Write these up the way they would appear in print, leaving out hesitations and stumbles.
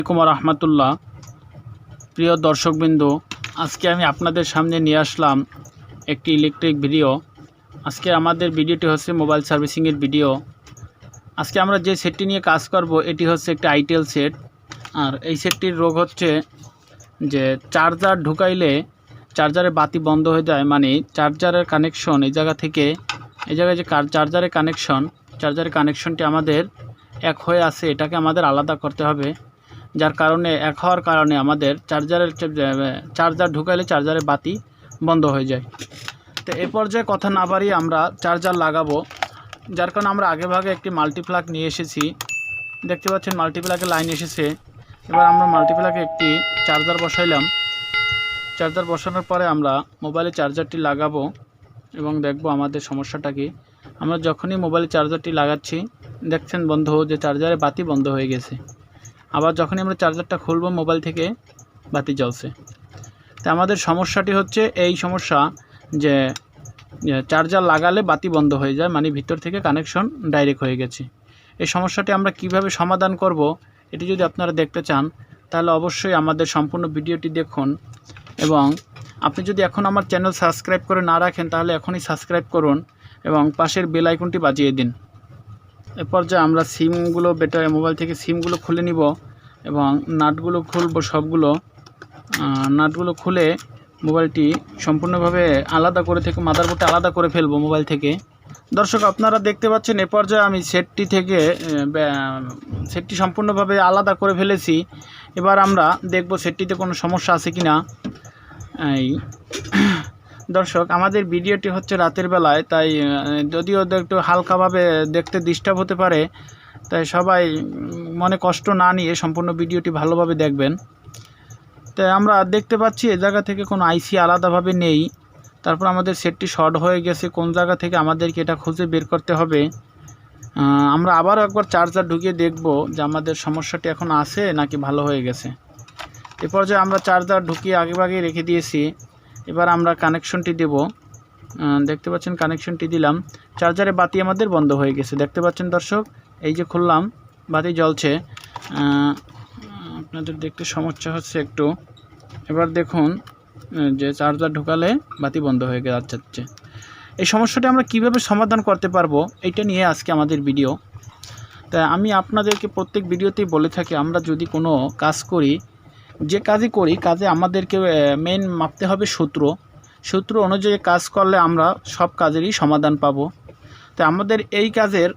আসসালামু রাহমাতুল্লাহ। প্রিয় দর্শকবৃন্দ, আজকে আমি আপনাদের সামনে নিয়ে আসলাম একটি ইলেকট্রিক ভিডিও। আজকে আমাদের ভিডিওটি হচ্ছে মোবাইল সার্ভিসিংয়ের ভিডিও। আজকে আমরা যে সেটটি নিয়ে কাজ করব এটি হচ্ছে একটি আইটেল সেট। আর এই সেটটির রোগ হচ্ছে যে চার্জার ঢুকাইলে চার্জারের বাতি বন্ধ হয়ে যায়, মানে চার্জারের কানেকশন এই জায়গায় যে চার্জারের কানেকশনটি আমাদের এক হয়ে আছে, এটাকে আমাদের আলাদা করতে হবে। যার কারণে এক হওয়ার কারণে আমাদের চার্জার ঢুকাইলে চার্জারের বাতি বন্ধ হয়ে যায়। তো এ পর্যায়ে কথা না বাড়িয়ে আমরা চার্জার লাগাবো। যার কারণে আমরা আগেভাগে একটি মাল্টিপ্লাগ নিয়ে এসেছি। দেখতে পাচ্ছেন মাল্টিপ্লাগের লাইন এসেছে। এবার আমরা মাল্টিপ্লাগে একটি চার্জার বসাইলাম। চার্জার বসানোর পরে আমরা মোবাইলে চার্জারটি লাগাবো এবং দেখব আমাদের সমস্যাটা কি। আমরা যখনই মোবাইলে চার্জারটি লাগাচ্ছি দেখছেন বন্ধু যে চার্জারের বাতি বন্ধ হয়ে গেছে। আবার যখনই আমরা চার্জারটা খুলব মোবাইল থেকে বাতি জ্বলছে। তো আমাদের সমস্যাটি হচ্ছে এই সমস্যা যে চার্জার লাগালে বাতি বন্ধ হয়ে যায়, মানে ভিতর থেকে কানেকশন ডাইরেক্ট হয়ে গেছে। এই সমস্যাটি আমরা কিভাবে সমাধান করব এটি যদি আপনারা দেখতে চান তাহলে অবশ্যই আমাদের সম্পূর্ণ ভিডিওটি দেখুন। এবং আপনি যদি এখন আমার চ্যানেল সাবস্ক্রাইব করে না রাখেন তাহলে এখনই সাবস্ক্রাইব করুন এবং পাশের বেল আইকনটি বাজিয়ে দিন। এরপর যে আমরা সিমগুলো মোবাইল থেকে সিমগুলো খুলে নিব এবং নাটগুলো খুলব। সবগুলো নাটগুলো খুলে মোবাইলটি সম্পূর্ণভাবে আলাদা করে থেকে মাদারবোর্ডটা আলাদা করে ফেলবো মোবাইল থেকে। দর্শক আপনারা দেখতে পাচ্ছেন এ পর্যায়ে আমি সেটটি সম্পূর্ণভাবে আলাদা করে ফেলেছি। এবার আমরা দেখব সেটটিতে কোনো সমস্যা আছে কি না। দর্শক আমাদের ভিডিওটি হচ্ছে রাতের বেলায়, তাই যদিও একটু হালকাভাবে দেখতে ডিস্টার্ব হতে পারে, তাই সবাই মনে কষ্ট না নিয়ে সম্পূর্ণ ভিডিওটি ভালোভাবে দেখবেন। তাই আমরা দেখতে পাচ্ছি এ জায়গা থেকে কোনো আইসি আলাদাভাবে নেই। তারপর আমাদের সেটটি শর্ট হয়ে গেছে, কোন জায়গা থেকে আমাদেরকে এটা খুঁজে বের করতে হবে। আমরা আবারও একবার চার্জার ঢুকিয়ে দেখব যে আমাদের সমস্যাটি এখন আছে নাকি ভালো হয়ে গেছে। এরপর যে আমরা চার্জার ঢুকিয়ে আগেভাগে রেখে দিয়েছি। এবার আমরা কানেকশনটি দেব। দেখতে পাচ্ছেন কানেকশনটি দিলাম, চার্জারে বাতি আমাদের বন্ধ হয়ে গেছে। দেখতে পাচ্ছেন দর্শক, এই যে খুললাম বাতি জ্বলছে। আপনাদের দেখতে সমস্যা হচ্ছে একটু। এবার দেখুন যে চার্জার ঢোকালে বাতি বন্ধ হয়ে যাচ্ছে। এই সমস্যাটি আমরা কিভাবে সমাধান করতে পারবো এটা নিয়ে আজকে আমাদের ভিডিও। তাই আমি আপনাদেরকে প্রত্যেক ভিডিওতেই বলে থাকি, আমরা যদি কোনো কাজ করি, যে কাজই করি কাজে আমাদেরকে মেন মাপতে হবে সূত্র অনুযায়ী কাজ করলে আমরা সব কাজেরই সমাধান পাব। তো আমাদের এই কাজের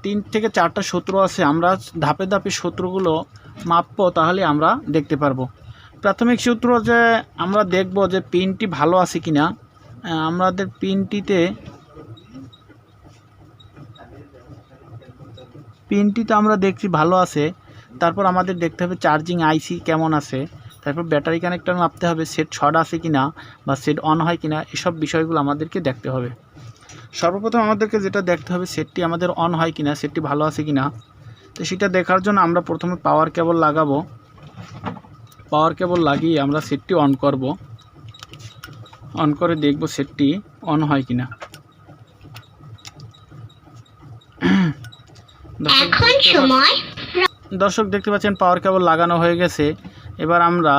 3 থেকে 4টা সূত্র আছে। আমরা ধাপে ধাপে সূত্রগুলো মাপবো, তাহলে আমরা দেখতে পারবো। প্রাথমিক সূত্র যে আমরা দেখব যে পিনটি ভালো আছে কিনা। আমাদের পিনটিতে আমরা দেখছি ভালো আছে। তারপর আমাদের দেখতে হবে চার্জিং আইসি কেমন আছে। তারপর ব্যাটারি কানেক্টর মাপতে হবে, সেট শর্ট আছে কিনা বা সেট অন হয় কিনা, এসব বিষয়গুলো আমাদেরকে দেখতে হবে। সর্বপ্রথম আমাদেরকে যেটা দেখতে হবে সেটটি আমাদের অন হয় কিনা, সেটটি ভালো আছে কিনা। তো সেটা দেখার জন্য আমরা প্রথমে পাওয়ার কেবল লাগাবো। পাওয়ার কেবল লাগিয়ে আমরা সেটটি অন করব। অন করে দেখব সেটটি অন হয় কিনা। দর্শক দেখতে পাচ্ছেন পাওয়ার কেবল লাগানো হয়ে গেছে। এবার আমরা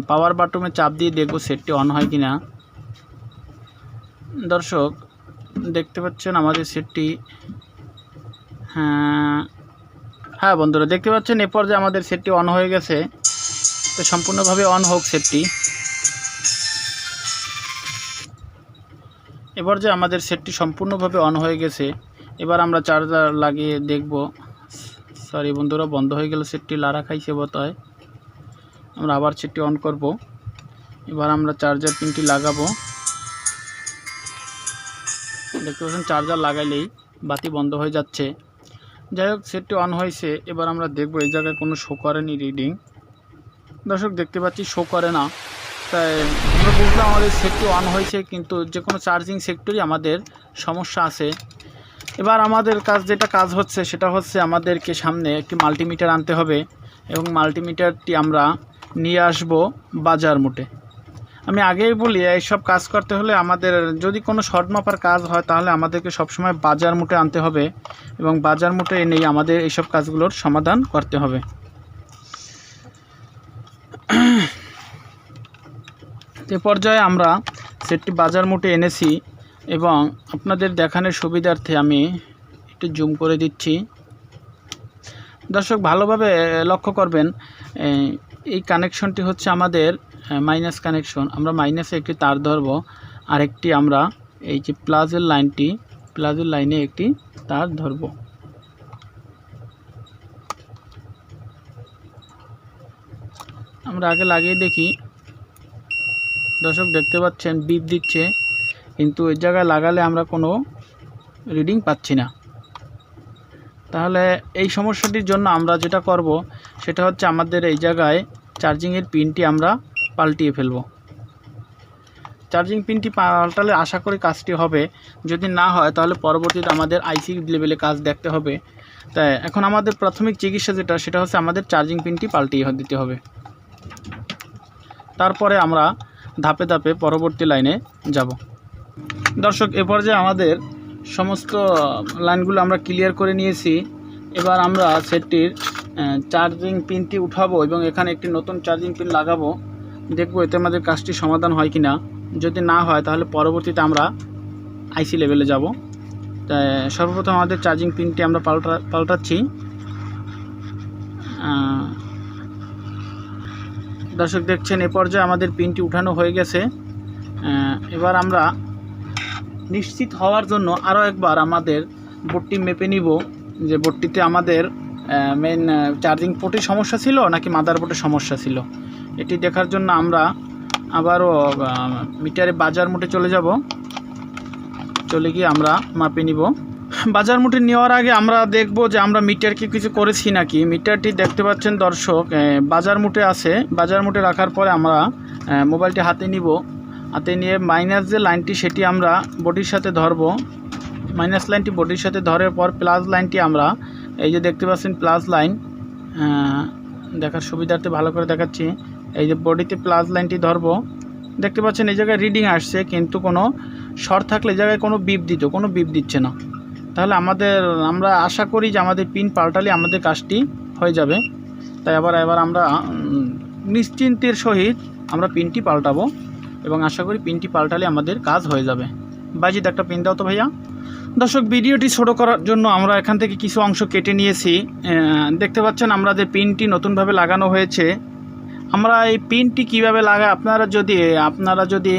পাওয়ার বাটনে চাপ দিয়ে দেখব সেটটি অন হয় কিনা। দর্শক দেখতে পাচ্ছেন আমাদের সেটটি, হ্যাঁ বন্ধুরা দেখতে পাচ্ছেন এ পর্যায়ে আমাদের সেটটি অন হয়ে গেছে। তো সম্পূর্ণভাবে অন হোক সেটটি। এবার যে আমাদের সেটটি সম্পূর্ণভাবে অন হয়ে গেছে। এবার আমরা চার্জার লাগিয়ে দেখব। সরি বন্ধুরা, বন্ধ হয়ে গেল সেটটি, লাড়া খাইছে বোধহয়। আমরা আবার সেটটি অন করব। এবার আমরা চার্জার পিনটি লাগাবো। দেখতে পাচ্ছেন চার্জার লাগাইলেই বাতি বন্ধ হয়ে যাচ্ছে। যাই হোক সেটটি অন হয়েছে। এবার আমরা দেখব এই জায়গায় কোনো শো করেনি রিডিং। দর্শক দেখতে পাচ্ছি শো করে না। তাই আমরা বুঝলাম আমাদের সেটটি অন হয়েছে, কিন্তু যে কোনো চার্জিং সেক্টরই আমাদের সমস্যা আছে। এবার আমাদের যেটা কাজ হচ্ছে সেটা হচ্ছে আমাদেরকে সামনে একটি মাল্টিমিটার আনতে হবে এবং মাল্টিমিটারটি আমরা নিয়ে আসব বাজার মোটে। আমি আগেই বলি এইসব কাজ করতে হলে আমাদের যদি কোনো শর্ট মাপার কাজ হয় তাহলে আমাদেরকে সবসময় বাজার মোটে আনতে হবে এবং বাজার মোটে এনেই আমাদের এইসব কাজগুলোর সমাধান করতে হবে। এ পর্যায়ে আমরা সেটটি বাজার মোটে এনেছি এবং আপনাদের দেখানোর সুবিধার্থে আমি একটু জুম করে দিচ্ছি। দর্শক ভালোভাবে লক্ষ্য করবেন, এই কানেকশনটি হচ্ছে আমাদের মাইনাস কানেকশন। আমরা মাইনাসে একটি তার ধরব, আরেকটি আমরা এই যে প্লাসের লাইনে একটি তার ধরব। আমরা আগে লাগিয়ে দেখি। দর্শক দেখতে পাচ্ছেন বিপ দিচ্ছে, কিন্তু এই জায়গায় লাগালে আমরা কোনো রিডিং পাচ্ছি না। তাহলে এই সমস্যাটির জন্য আমরা যেটা করব সেটা হচ্ছে আমাদের এই জায়গায় চার্জিংয়ের পিনটি আমরা পাল্টিয়ে ফেলব। চার্জিং পিনটি পাল্টালে আশা করি কাজটি হবে, যদি না হয় তাহলে পরবর্তীতে আমাদের আইসি লেভেলে কাজ দেখতে হবে। তাই এখন আমাদের প্রাথমিক চিকিৎসা সেটা হচ্ছে আমাদের চার্জিং পিনটি পাল্টিয়ে দিতে হবে। তারপরে আমরা ধাপে ধাপে পরবর্তী লাইনে যাব। দর্শক এ পর্যায়ে আমাদের সমস্ত লাইনগুলো আমরা ক্লিয়ার করে নিয়েছি। এবার আমরা সেটটির চার্জিং পিনটি উঠাবো এবং এখানে একটি নতুন চার্জিং পিন লাগাবো। দেখব এতে আমাদের কাজটি সমাধান হয় কিনা। যদি না হয় তাহলে পরবর্তীতে আমরা আইসি লেভেলে যাব। তাই সর্বপ্রথম আমাদের চার্জিং পিনটি আমরা পাল্টাচ্ছি। দর্শক দেখছেন এ পর্যায়ে আমাদের পিনটি উঠানো হয়ে গেছে। এবার আমরা নিশ্চিত হওয়ার জন্য আরও একবার আমাদের বোর্ডটি মেপে নিব যে বোর্ডটিতে আমাদের মেন চার্জিং পোর্টের সমস্যা ছিল নাকি মাদারবোর্ডের সমস্যা ছিল। এটি দেখার জন্য আমরা আবারও মিটারে বাজার মোটে চলে গিয়ে আমরা মাপে নিব। বাজার মোটে নেওয়ার আগে আমরা দেখব যে আমরা মিটারকে কিছু করেছি নাকি। মিটারটি দেখতে পাচ্ছেন দর্শক বাজার মোটে আছে। বাজার মোটে রাখার পরে আমরা মোবাইলটি হাতে নিব। হাতে নিয়ে মাইনাস যে লাইনটি সেটি আমরা বডির সাথে ধরব। মাইনাস লাইনটি বডির সাথে ধরার পর প্লাস লাইনটি আমরা এই যে দেখতে পাচ্ছেন প্লাস লাইন, দেখার সুবিধার্থে ভালো করে দেখাচ্ছি। এই যে বডিতে প্লাস লাইনটি ধরব। দেখতে পাচ্ছেন এই জায়গায় রিডিং আসছে, কিন্তু কোনো শর্ট থাকলে এই জায়গায় কোনো বিপ দিচ্ছে না। তাহলে আমরা আশা করি যে আমাদের পিন পাল্টালে আমাদের কাজটি হয়ে যাবে। তাই এবার আমরা নিশ্চিন্তের সহিত আমরা পিনটি পাল্টাবো এবং আশা করি পিনটি পাল্টালে আমাদের কাজ হয়ে যাবে। বাজিদ একটা পিন দাও তো ভাইয়া। দর্শক ভিডিওটি ছোট করার জন্য আমরা এখান থেকে কিছু অংশ কেটে নিয়েছি। দেখতে পাচ্ছেন আমাদের পিনটি নতুনভাবে লাগানো হয়েছে। আমরা এই পিনটি কিভাবে লাগাই, আপনারা যদি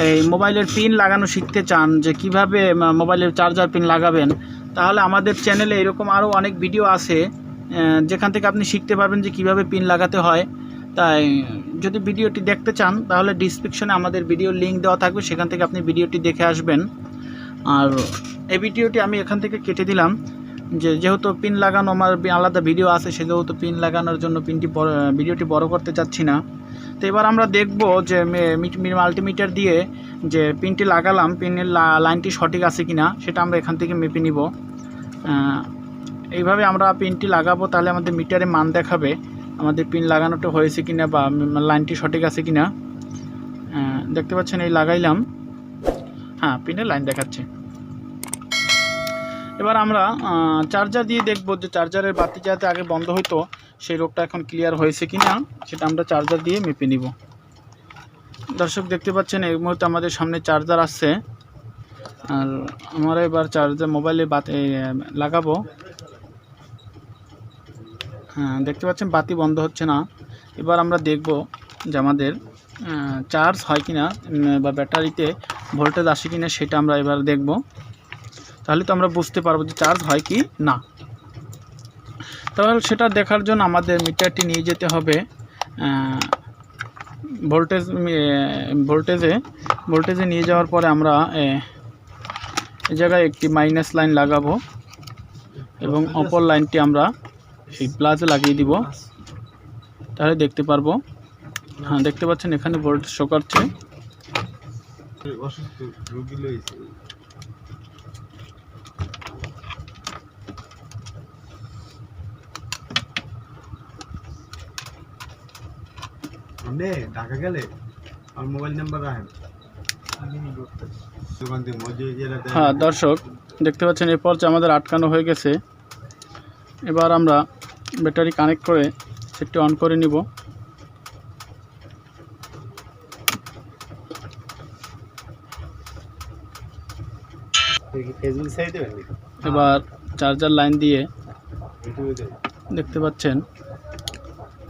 এই মোবাইলের পিন লাগানো শিখতে চান যে কিভাবে মোবাইলের চার্জার পিন লাগাবেন, তাহলে আমাদের চ্যানেলে এরকম আরও অনেক ভিডিও আছে যেখান থেকে আপনি শিখতে পারবেন যে কিভাবে পিন লাগাতে হয়। তাই যদি ভিডিওটি দেখতে চান তাহলে ডিসক্রিপশনে আমাদের ভিডিওর লিঙ্ক দেওয়া থাকবে, সেখান থেকে আপনি ভিডিওটি দেখে আসবেন। আর এই ভিডিওটি আমি এখান থেকে কেটে দিলাম, যেহেতু পিন লাগানো আমার আলাদা ভিডিও আছে, সেহেতু পিন লাগানোর জন্য ভিডিওটি বড় করতে চাচ্ছি না। তো এবার আমরা দেখব যে মাল্টিমিটার দিয়ে যে পিনটি লাগালাম, পিনের লাইনটি সঠিক আছে কিনা সেটা আমরা এখান থেকে মেপে নিব। এইভাবে আমরা পিনটি লাগাবো, তাহলে আমাদের মিটারে মান দেখাবে আমাদের পিন লাগানোটা হয়েছে কিনা বা লাইনটি সঠিক আছে কিনা। দেখতে পাচ্ছেন এই লাগাইলাম, হ্যাঁ পিনের লাইন দেখাচ্ছে। এবার আমরা চার্জার দিয়ে দেখব যে চার্জারের বাতি যাতে আগে বন্ধ হতো সেই রোগটা এখন ক্লিয়ার হয়েছে কিনা, সেটা আমরা চার্জার দিয়ে মেপে নিব। দর্শক দেখতে পাচ্ছেন এই মুহূর্তে আমাদের সামনে চার্জার আসছে। আর আমরা এবার চার্জার মোবাইলে বাতি লাগাবো। হ্যাঁ দেখতে পাচ্ছেন বাতি বন্ধ হচ্ছে না। এবার আমরা দেখব যে আমাদের চার্জ হয় কিনা বা ব্যাটারিতে ভোল্টেজ আসে কিনা, সেটা আমরা এবার দেখব। তাহলে তো আমরা বুঝতে পারবো যে চার্জ হয় কি না। তাহলে সেটা দেখার জন্য আমাদের মিটারটি নিয়ে যেতে হবে ভোল্টেজে নিয়ে যাওয়ার পরে আমরা এই জায়গায় একটি মাইনাস লাইন লাগাবো এবং অপর লাইনটি আমরা এই প্লাসে লাগিয়ে দিব। তাহলে দেখতে পারবো, হ্যাঁ দেখতে পাচ্ছেন এখানে ভোল্টেজ শো করছে। ঢাকা গেলে আর মোবাইল নাম্বার রাখেন। হ্যাঁ দর্শক দেখতে পাচ্ছেন এরপর যে আমাদের আটকানো হয়ে গেছে। এবার আমরা ব্যাটারি কানেক্ট করে সেটটি অন করে নিব। কি ফেসবুক সাইটে দেবেন নাকি? এবার চার্জার লাইন দিয়ে ইউটিউবে দেবেন? দেখতে পাচ্ছেন,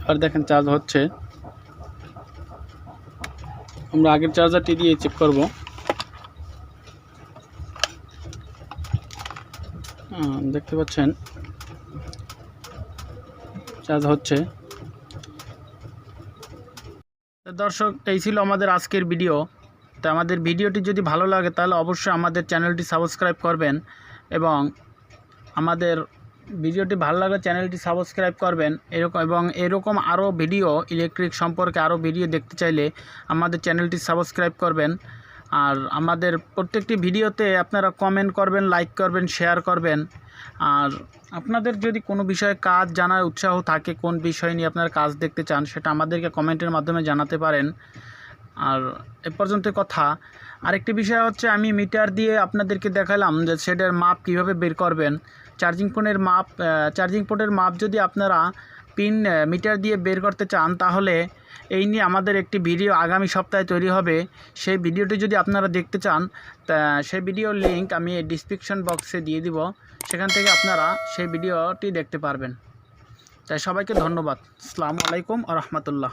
আর দেখেন চার্জ হচ্ছে। আমরা আগের চার্জারটি দিয়ে চেক করব। দেখতে পাচ্ছেন চার্জ হচ্ছে। দর্শক, এই ছিল আমাদের আজকের ভিডিও। তো আমাদের ভিডিওটি যদি ভালো লাগে তাহলে অবশ্যই আমাদের চ্যানেলটি সাবস্ক্রাইব করবেন, এবং আমাদের ভিডিওটি ভালো লাগলে চ্যানেলটি সাবস্ক্রাইব করবেন। এরকম আরও ভিডিও, ইলেকট্রিক সম্পর্কে আরও ভিডিও দেখতে চাইলে আমাদের চ্যানেলটি সাবস্ক্রাইব করবেন। আর আমাদের প্রত্যেকটি ভিডিওতে আপনারা কমেন্ট করবেন, লাইক করবেন, শেয়ার করবেন। আর আপনাদের যদি কোনো বিষয়ে কাজ জানার উৎসাহ থাকে, কোন বিষয় নিয়ে আপনারা কাজ দেখতে চান, সেটা আমাদেরকে কমেন্টের মাধ্যমে জানাতে পারেন। আর এ পর্যন্ত কথা। আরেকটি বিষয় হচ্ছে, আমি মিটার দিয়ে আপনাদেরকে দেখালাম যে সেটার মাপ কিভাবে বের করবেন। চার্জিং পোর্টের মাপ যদি আপনারা পিন মিটার দিয়ে বের করতে চান, তাহলে এই নিয়ে আমাদের একটি ভিডিও আগামী সপ্তাহে তৈরি হবে। সেই ভিডিওটি যদি আপনারা দেখতে চান, তা সেই ভিডিওর লিঙ্ক আমি ডিসক্রিপশন বক্সে দিয়ে দিব, সেখান থেকে আপনারা সেই ভিডিওটি দেখতে পারবেন। তাই সবাইকে ধন্যবাদ। আসসালামু আলাইকুম ওয়া রাহমাতুল্লাহ।